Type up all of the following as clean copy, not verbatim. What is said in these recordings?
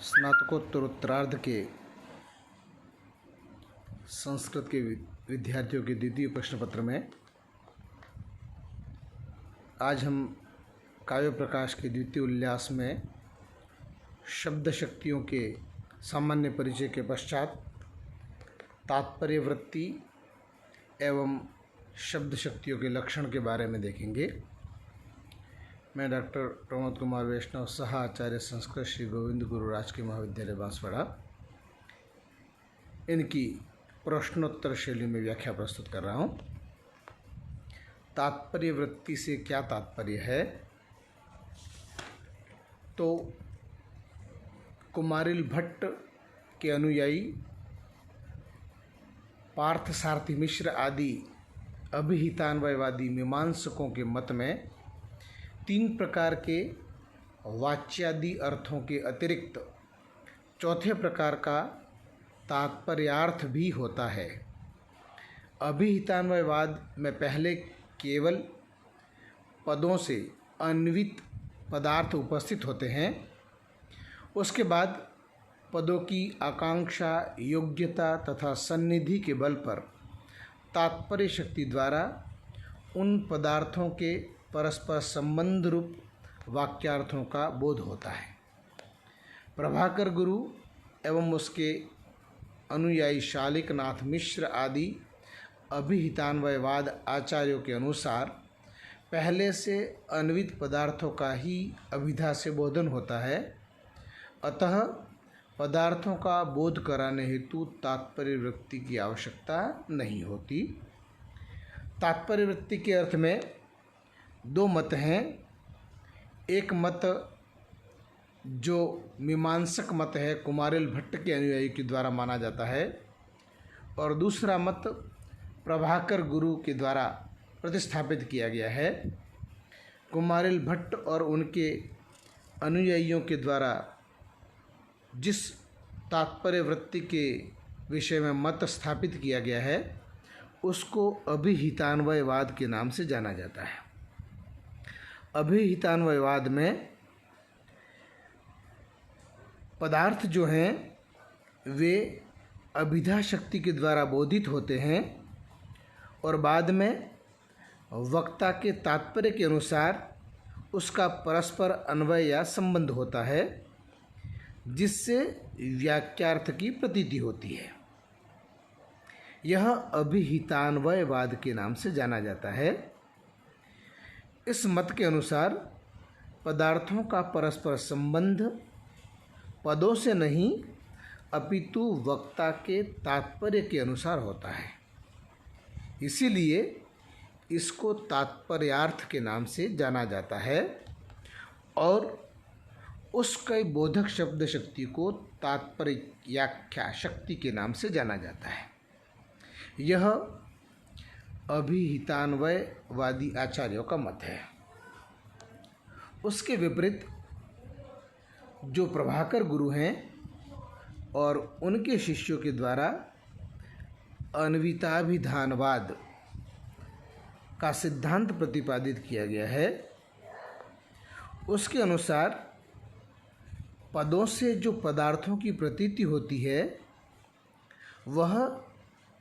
स्नातकोत्तरार्ध के संस्कृत के विद्यार्थियों के द्वितीय प्रश्न पत्र में आज हम काव्य प्रकाश के द्वितीय उल्लास में शब्द शक्तियों के सामान्य परिचय के पश्चात तात्पर्य वृत्ति एवं शब्द शक्तियों के लक्षण के बारे में देखेंगे। मैं डॉक्टर प्रमोद कुमार वैष्णव सह आचार्य संस्कृत श्री गोविंद गुरु राजकीय महाविद्यालय बांसवाड़ा इनकी प्रश्नोत्तर शैली में व्याख्या प्रस्तुत कर रहा हूँ। तात्पर्य वृत्ति से क्या तात्पर्य है? तो कुमारिल भट्ट के अनुयायी पार्थसारथी मिश्र आदि अभिहितान्वयवादी मीमांसकों के मत में तीन प्रकार के वाच्यादि अर्थों के अतिरिक्त चौथे प्रकार का तात्पर्यार्थ भी होता है। अभिहितान्वयवाद में पहले केवल पदों से अन्वित पदार्थ उपस्थित होते हैं, उसके बाद पदों की आकांक्षा, योग्यता तथा सन्निधि के बल पर तात्पर्य शक्ति द्वारा उन पदार्थों के परस्पर संबंध रूप वाक्यार्थों का बोध होता है। प्रभाकर गुरु एवं उसके अनुयायी शालिकनाथ मिश्र आदि अभिहितान्वयवाद आचार्यों के अनुसार पहले से अन्वित पदार्थों का ही अभिधा से बोधन होता है, अतः पदार्थों का बोध कराने हेतु तात्पर्य वृत्ति की आवश्यकता नहीं होती। तात्पर्य वृत्ति के अर्थ में दो मत हैं। एक मत जो मीमांसक मत है, कुमारिल भट्ट के अनुयायी के द्वारा माना जाता है, और दूसरा मत प्रभाकर गुरु के द्वारा प्रतिस्थापित किया गया है। कुमारिल भट्ट और उनके अनुयायियों के द्वारा जिस तात्पर्य वृत्ति के विषय में मत स्थापित किया गया है उसको अभिहितान्वयवाद के नाम से जाना जाता है। अभिहितान्वयवाद में पदार्थ जो हैं वे अभिधा शक्ति के द्वारा बोधित होते हैं और बाद में वक्ता के तात्पर्य के अनुसार उसका परस्पर अन्वय या संबंध होता है, जिससे वाक्यार्थ की प्रतीति होती है। यह अभिहितान्वयवाद के नाम से जाना जाता है। इस मत के अनुसार पदार्थों का परस्पर संबंध पदों से नहीं अपितु वक्ता के तात्पर्य के अनुसार होता है, इसीलिए इसको तात्पर्यार्थ के नाम से जाना जाता है और उसके बोधक शब्द शक्ति को तात्पर्य व्याख्या शक्ति के नाम से जाना जाता है। यह अभिहितान्वयवादी आचार्यों का मत है। उसके विपरीत जो प्रभाकर गुरु हैं और उनके शिष्यों के द्वारा अन्विताभिधानवाद का सिद्धांत प्रतिपादित किया गया है, उसके अनुसार पदों से जो पदार्थों की प्रतीति होती है वह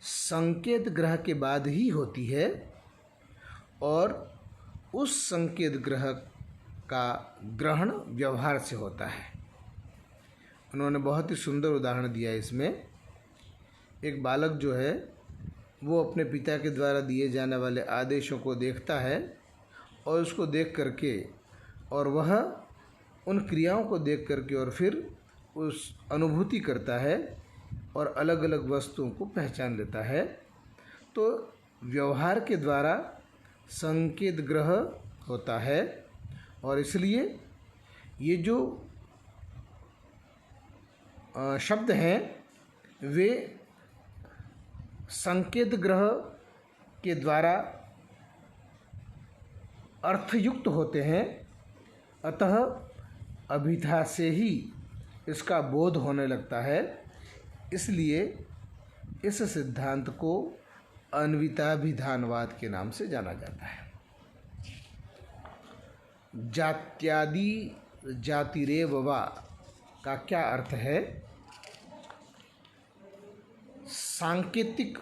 संकेत ग्रह के बाद ही होती है और उस संकेत ग्रह का ग्रहण व्यवहार से होता है। उन्होंने बहुत ही सुंदर उदाहरण दिया है इसमें। एक बालक जो है वो अपने पिता के द्वारा दिए जाने वाले आदेशों को देखता है और उसको देख करके और वह उन क्रियाओं को देख करके और फिर उस अनुभूति करता है और अलग अलग वस्तुओं को पहचान लेता है। तो व्यवहार के द्वारा संकेत ग्रह होता है और इसलिए ये जो शब्द हैं वे संकेत ग्रह के द्वारा अर्थयुक्त होते हैं, अतः अभिधा से ही इसका बोध होने लगता है। इसलिए इस सिद्धांत को अन्विताभिधानवाद के नाम से जाना जाता है। जात्यादि जातिरेव वा का क्या अर्थ है? सांकेतिक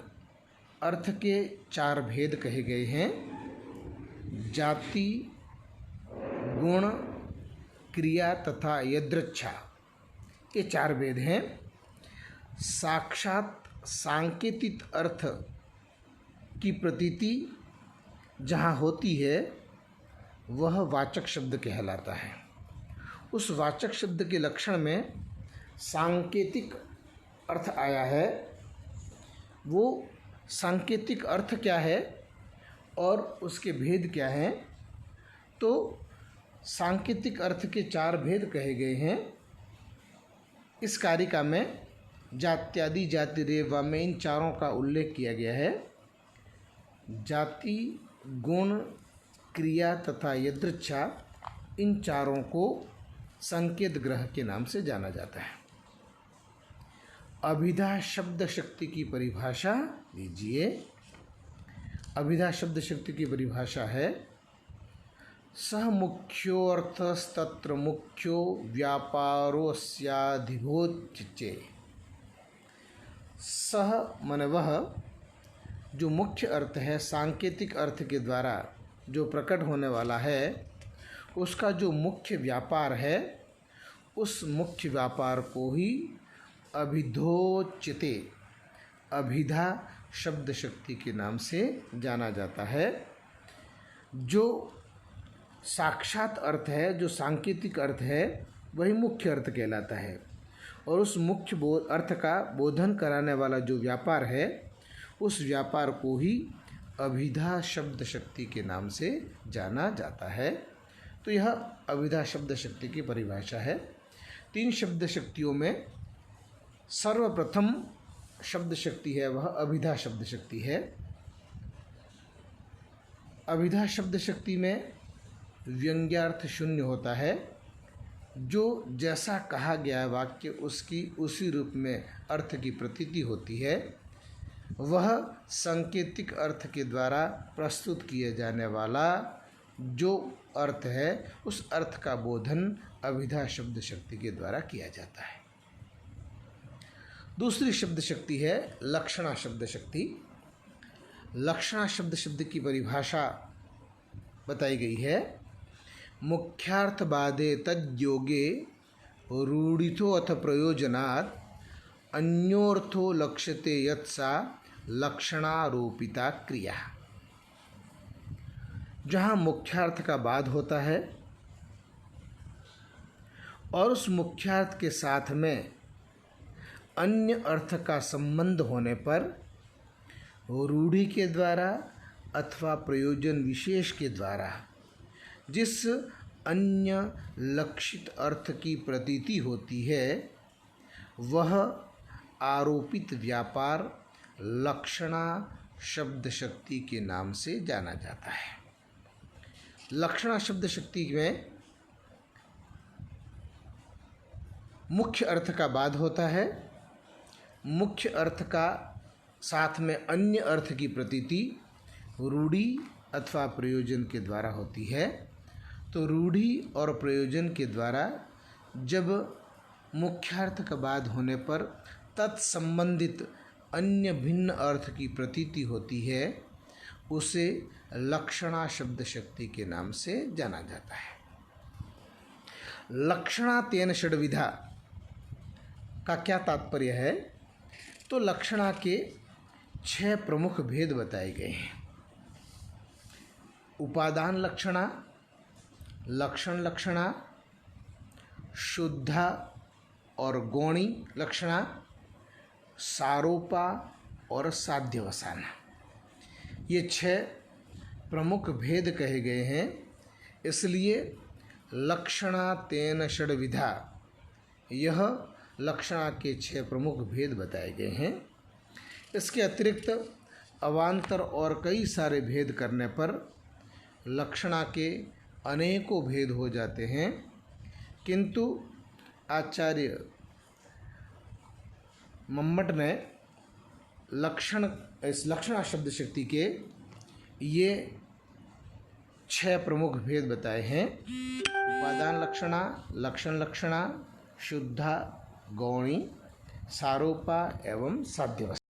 अर्थ के 4 भेद कहे गए हैं। जाति, गुण, क्रिया तथा यदृच्छा, ये 4 भेद हैं। साक्षात सांकेतिक अर्थ की प्रतीति जहाँ होती है वह वाचक शब्द कहलाता है। उस वाचक शब्द के लक्षण में सांकेतिक अर्थ आया है। वो सांकेतिक अर्थ क्या है और उसके भेद क्या हैं? तो सांकेतिक अर्थ के 4 भेद कहे गए हैं। इस कारिका में जात्यादि, जाति रेवा में इन 4 का उल्लेख किया गया है। जाति, गुण, क्रिया तथा यदृच्छा, इन 4 को संकेत ग्रह के नाम से जाना जाता है। अभिधा शब्द शक्ति की परिभाषा दीजिए। अभिधा शब्द शक्ति की परिभाषा है सह मुख्योऽर्थस्तत्र मुख्यो व्यापारोऽस्याधिभोच्यते। सह मन वह जो मुख्य अर्थ है, सांकेतिक अर्थ के द्वारा जो प्रकट होने वाला है, उसका जो मुख्य व्यापार है, उस मुख्य व्यापार को ही अभिधोच्यते, अभिधा शब्द शक्ति के नाम से जाना जाता है। जो साक्षात अर्थ है, जो सांकेतिक अर्थ है, वही मुख्य अर्थ कहलाता है। और उस मुख्य अर्थ का बोधन कराने वाला जो व्यापार है, उस व्यापार को ही अभिधा शब्द शक्ति के नाम से जाना जाता है। तो यह अभिधा शब्द शक्ति की परिभाषा है। 3 शब्द शक्तियों में सर्वप्रथम शब्द शक्ति है वह अभिधा शब्द शक्ति है। अभिधा शब्द शक्ति में व्यंग्यार्थ शून्य होता है। जो जैसा कहा गया वाक्य उसकी उसी रूप में अर्थ की प्रतीति होती है। वह सांकेतिक अर्थ के द्वारा प्रस्तुत किए जाने वाला जो अर्थ है, उस अर्थ का बोधन अभिधा शब्द शक्ति के द्वारा किया जाता है। दूसरी शब्द शक्ति है लक्षणा शब्द शक्ति। लक्षणा शब्द शक्ति की परिभाषा बताई गई है मुख्यार्थवादे तद्योगे रूढ़ितो अथ प्रयोजनात् अन्योर्थो लक्ष्यते यत्सा लक्षणारोपिता क्रिया। जहाँ मुख्यार्थ का बाद होता है और उस मुख्यार्थ के साथ में अन्य अर्थ का संबंध होने पर रूढ़ि के द्वारा अथवा प्रयोजन विशेष के द्वारा जिस अन्य लक्षित अर्थ की प्रतीति होती है, वह आरोपित व्यापार लक्षणा शब्द शक्ति के नाम से जाना जाता है। लक्षणा शब्द शक्ति में मुख्य अर्थ का बाद होता है। मुख्य अर्थ का साथ में अन्य अर्थ की प्रतीति रूढ़ि अथवा प्रयोजन के द्वारा होती है। तो रूढ़ि और प्रयोजन के द्वारा जब मुख्यार्थ का बाद होने पर तत्संबंधित अन्य भिन्न अर्थ की प्रतीति होती है, उसे लक्षणा शब्द शक्ति के नाम से जाना जाता है। लक्षणा तेन षड्विधा का क्या तात्पर्य है? तो लक्षणा के 6 प्रमुख भेद बताए गए हैं। उपादान लक्षणा, लक्षण लक्षणा, शुद्धा और गौणी लक्षणा, सारोपा और साध्यवसाना, ये 6 प्रमुख भेद कहे गए हैं। इसलिए लक्षणा तेन षड्विधा, यह लक्षणा के 6 प्रमुख भेद बताए गए हैं। इसके अतिरिक्त अवान्तर और कई सारे भेद करने पर लक्षणा के अनेकों भेद हो जाते हैं। किंतु आचार्य मम्मट ने इस लक्षणा शब्द शक्ति के ये 6 प्रमुख भेद बताए हैं। उपादान लक्षणा, लक्षण लक्षणा, शुद्धा, गौणी, सारोपा एवं साध्यवस्था।